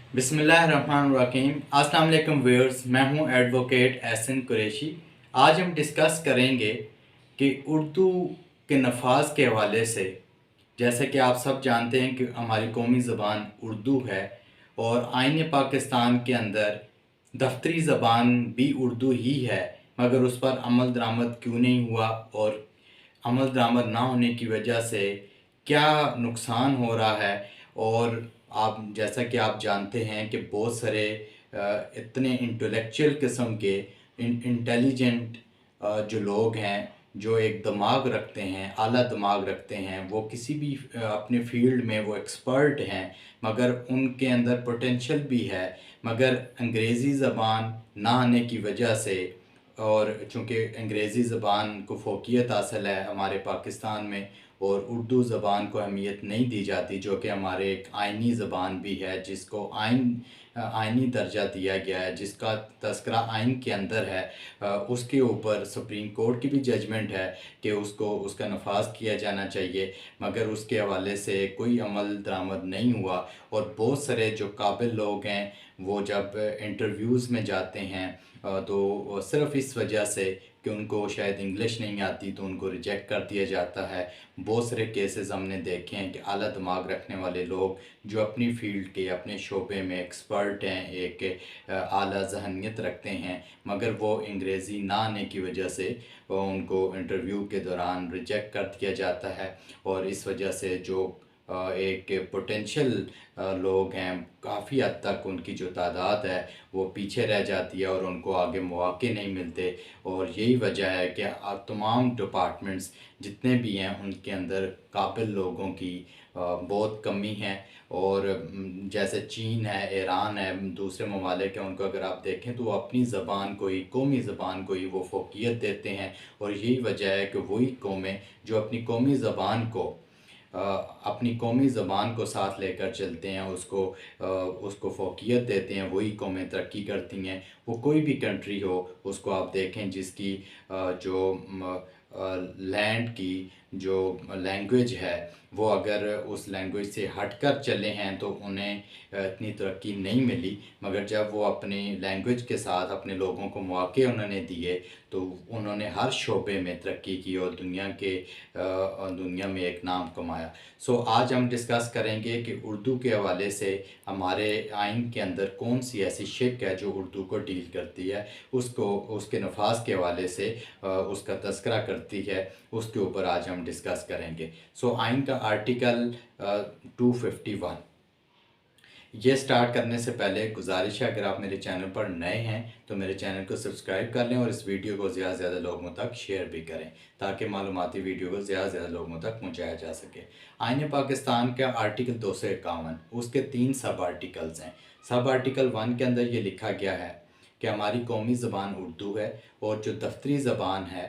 बिस्मिल्लाहिर्रहमानिर्रहीम। अस्सलाम वालेकुम व्यूअर्स, मैं हूं एडवोकेट एहसन कुरैशी। आज हम डिस्कस करेंगे कि उर्दू के नफाज के हवाले से, जैसे कि आप सब जानते हैं कि हमारी कौमी ज़बान उर्दू है और आईन पाकिस्तान के अंदर दफ्तरी ज़बान भी उर्दू ही है, मगर उस पर अमल दरामद क्यों नहीं हुआ और अमल दरामद ना होने की वजह से क्या नुकसान हो रहा है। और आप जैसा कि आप जानते हैं कि बहुत सारे इतने इंटेलेक्चुअल किस्म के इंटेलिजेंट जो लोग हैं, जो एक दिमाग रखते हैं, आला दिमाग रखते हैं, वो किसी भी अपने फील्ड में वो एक्सपर्ट हैं, मगर उनके अंदर पोटेंशियल भी है, मगर अंग्रेज़ी ज़बान ना आने की वजह से, और चूँकि अंग्रेज़ी ज़बान को फ़ोक़ियत हासिल है हमारे पाकिस्तान में और उर्दू ज़बान को अहमियत नहीं दी जाती, जो कि हमारे एक आइनी ज़बान भी है, जिसको आइनी दर्जा दिया गया है, जिसका तज़किरा आइन के अंदर है। उसके ऊपर सुप्रीम कोर्ट की भी जजमेंट है कि उसको उसका नफाज किया जाना चाहिए, मगर उसके हवाले से कोई अमल दरामद नहीं हुआ। और बहुत सारे जो काबिल लोग हैं वो जब इंटरव्यूज़ में जाते हैं तो सिर्फ़ इस वजह से कि उनको शायद इंग्लिश नहीं आती तो उनको रिजेक्ट कर दिया जाता है। बहुत सारे केसेस हमने देखे हैं कि आला दिमाग रखने वाले लोग जो अपनी फ़ील्ड के अपने शोबे में एक्सपर्ट हैं, एक आला ज़हनियत रखते हैं, मगर वो अंग्रेज़ी ना आने की वजह से उनको इंटरव्यू के दौरान रिजेक्ट कर दिया जाता है। और इस वजह से जो एक पोटेंशियल लोग हैं, काफ़ी हद तक उनकी जो तादाद है वो पीछे रह जाती है और उनको आगे मौके नहीं मिलते। और यही वजह है कि तमाम डिपार्टमेंट्स जितने भी हैं उनके अंदर काबिल लोगों की बहुत कमी है। और जैसे चीन है, ईरान है, दूसरे ममालिक हैं, उनको अगर आप देखें तो वो अपनी ज़बान को ही, कौमी ज़बान को ही वो फ़ोक़ियत देते हैं। और यही वजह है कि वही कौमें जो अपनी कौमी ज़बान को अपनी कौमी ज़बान को साथ लेकर चलते हैं, उसको फ़ोक़ियत देते हैं, वही कौमें तरक्की करती हैं। वो कोई भी कंट्री हो, उसको आप देखें जिसकी जो लैंड की जो लैंग्वेज है वो अगर उस लैंग्वेज से हटकर चले हैं तो उन्हें इतनी तरक्की नहीं मिली। मगर जब वो अपनी लैंग्वेज के साथ अपने लोगों को मौके उन्होंने दिए तो उन्होंने हर शोबे में तरक्की की और दुनिया में एक नाम कमाया। सो आज हम डिस्कस करेंगे कि उर्दू के हवाले से हमारे आइन के अंदर कौन सी ऐसी शिक है जो उर्दू को डील करती है, उसको उसके नफाज के हवाले से उसका तज़किरा करती है, उसके ऊपर आज हम डिस्कस करेंगे। सो आइन का आर्टिकल 251। ये स्टार्ट करने से पहले गुजारिश है, अगर आप मेरे चैनल पर नए हैं तो मेरे चैनल को सब्सक्राइब कर लें और इस वीडियो को ज़्यादा से ज़्यादा लोगों तक शेयर भी करें ताकि मालूमाती वीडियो को ज़्यादा से ज़्यादा लोगों तक पहुंचाया जा सके। आईन पाकिस्तान का आर्टिकल 251, उसके 3 सब आर्टिकल्स हैं। सब आर्टिकल 1 के अंदर ये लिखा गया है कि हमारी कौमी ज़बान उर्दू है और जो दफ्तरी ज़बान है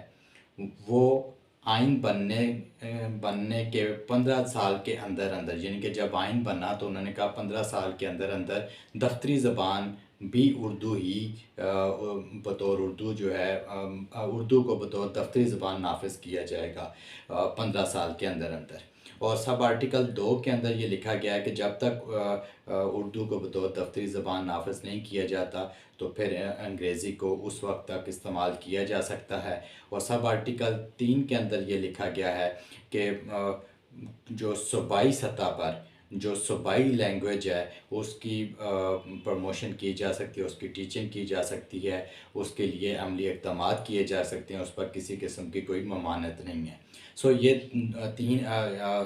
वो आइन बनने के 15 साल के अंदर अंदर, यानी कि जब आइन बना तो उन्होंने कहा 15 साल के अंदर अंदर दफ्तरी ज़बान भी उर्दू ही बतौर उर्दू जो है उर्दू को बतौर दफ्तरी ज़बान नाफिज किया जाएगा 15 साल के अंदर अंदर। और सब आर्टिकल 2 के अंदर ये लिखा गया है कि जब तक उर्दू को बतौर दफ्तरी ज़बान नाफिज नहीं किया जाता तो फिर अंग्रेज़ी को उस वक्त तक इस्तेमाल किया जा सकता है। और सब आर्टिकल 3 के अंदर ये लिखा गया है कि जो सूबाई सतह पर जो सूबाई लैंग्वेज है उसकी प्रमोशन की जा सकती है, उसकी टीचिंग की जा सकती है, उसके लिए अमली इक़दामात किए जा सकते हैं, उस पर किसी किस्म की कोई ममानत नहीं है। सो ये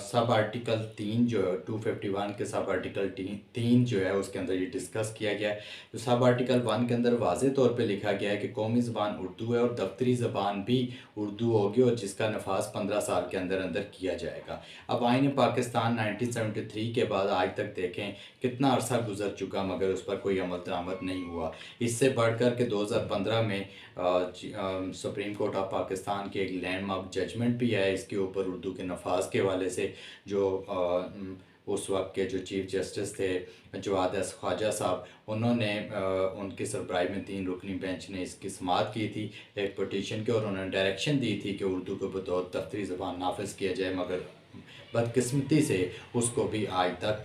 सब आर्टिकल 3 जो 251 के सब आर्टिकल 3 जो है उसके अंदर ये डिस्कस किया गया है। तो सब आर्टिकल 1 के अंदर वाज़े तौर पे लिखा गया है कि कौमी ज़बान उर्दू है और दफ्तरी ज़बान भी उर्दू होगी और जिसका नफाज 15 साल के अंदर अंदर किया जाएगा। अब आईन पाकिस्तान 1973 के बाद आज तक देखें कितना अरसा गुजर चुका मगर उस पर कोई अमल दरामद नहीं हुआ। इससे बढ़कर के 2015 में सुप्रीम कोर्ट ऑफ पाकिस्तान की एक लैंडमार्क जजमेंट भी है इसके ऊपर उर्दू के नफाज के हवाले से, जो उस वक्त के जो चीफ़ जस्टिस थे जवाद ख्वाजा साहब, उन्होंने उनकी सरबराही में 3 रुकनी बेंच ने इसकी समाअत की थी एक पटिशन के, और उन्होंने डायरेक्शन दी थी कि उर्दू को बतौर दफ्तरी ज़बान नाफिज किया जाए, मगर बदकिस्मती से उसको भी आज तक